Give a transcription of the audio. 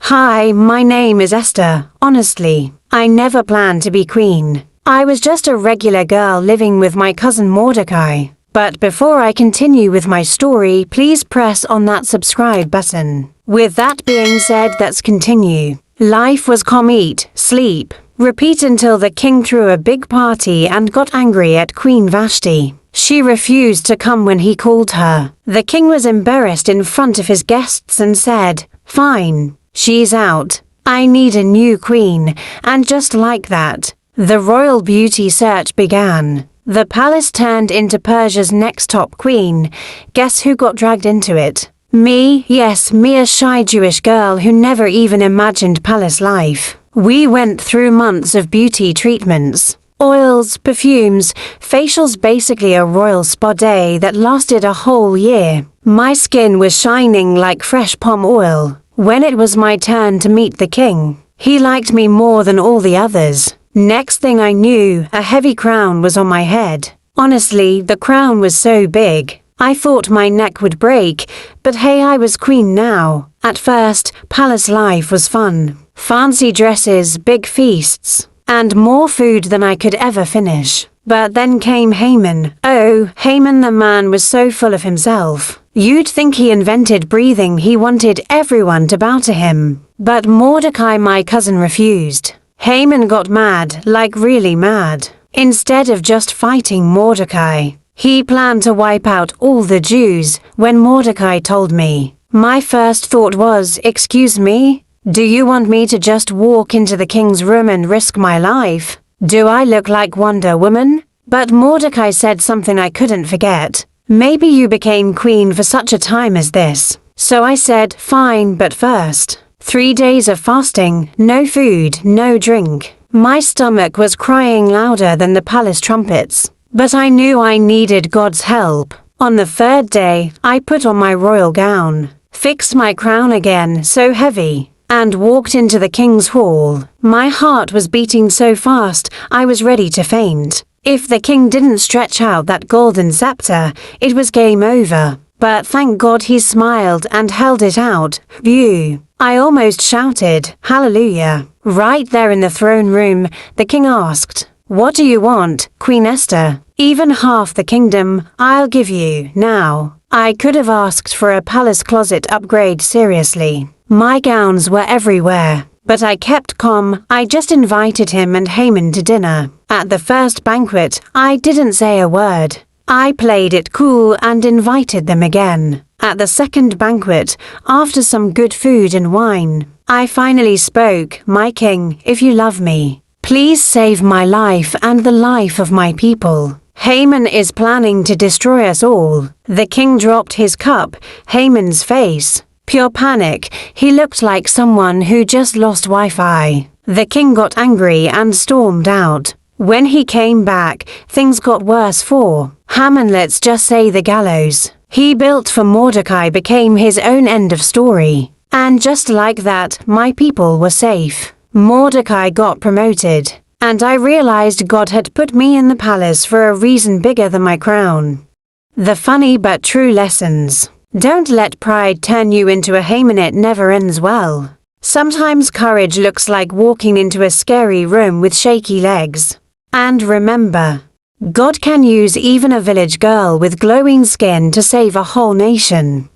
Hi, my name is Esther. Honestly, I never planned to be queen. I was just a regular girl living with my cousin Mordecai. But before I continue with my story, please press on that subscribe button. With that being said, let's continue. Life was come, eat, sleep, repeat until the king threw a big party and got angry at Queen Vashti. She refused to come when he called her. The king was embarrassed in front of his guests and said, "Fine, she's out. I need a new queen." And just like that, the royal beauty search began. The palace turned into Persia's next top queen. Guess who got dragged into it? Me, yes, me, a shy Jewish girl who never even imagined palace life. We went through months of beauty treatments. Oils, perfumes, facials, basically a royal spa day that lasted a whole year. My skin was shining like fresh palm oil. When it was my turn to meet the king, he liked me more than all the others. Next thing I knew, a heavy crown was on my head. Honestly, the crown was so big, I thought my neck would break, but hey, I was queen now. At first, palace life was fun. Fancy dresses, big feasts, and more food than I could ever finish. But then came Haman. Oh, Haman the man was so full of himself. You'd think he invented breathing. He wanted everyone to bow to him. But Mordecai, my cousin, refused. Haman got mad, like really mad. Instead of just fighting Mordecai, he planned to wipe out all the Jews. When Mordecai told me, my first thought was, "Excuse me? Do you want me to just walk into the king's room and risk my life? Do I look like Wonder Woman?" But Mordecai said something I couldn't forget. "Maybe you became queen for such a time as this." So I said, "Fine, but first, 3 days of fasting, no food, no drink." My stomach was crying louder than the palace trumpets. But I knew I needed God's help. On the 3rd day, I put on my royal gown, fixed my crown again, so heavy, and walked into the king's hall. My heart was beating so fast, I was ready to faint. If the king didn't stretch out that golden scepter, it was game over. But thank God he smiled and held it out. Phew! I almost shouted, "Hallelujah." Right there in the throne room, the king asked, "What do you want, Queen Esther?" "Even half the kingdom, I'll give you, now." I could have asked for a palace closet upgrade, seriously. My gowns were everywhere. But I kept calm. I just invited him and Haman to dinner. At the first banquet, I didn't say a word. I played it cool and invited them again. At the second banquet, after some good food and wine, I finally spoke, "My king, if you love me, please save my life and the life of my people. Haman is planning to destroy us all." The king dropped his cup. Haman's face, pure panic. He looked like someone who just lost Wi-Fi. The king got angry and stormed out. When he came back, things got worse for Haman. Let's just say the gallows he built for Mordecai became his own end of story. And just like that, my people were safe. Mordecai got promoted. And I realized God had put me in the palace for a reason bigger than my crown. The funny but true lessons. Don't let pride turn you into a Haman. It never ends well. Sometimes courage looks like walking into a scary room with shaky legs. And remember, God can use even a village girl with glowing skin to save a whole nation.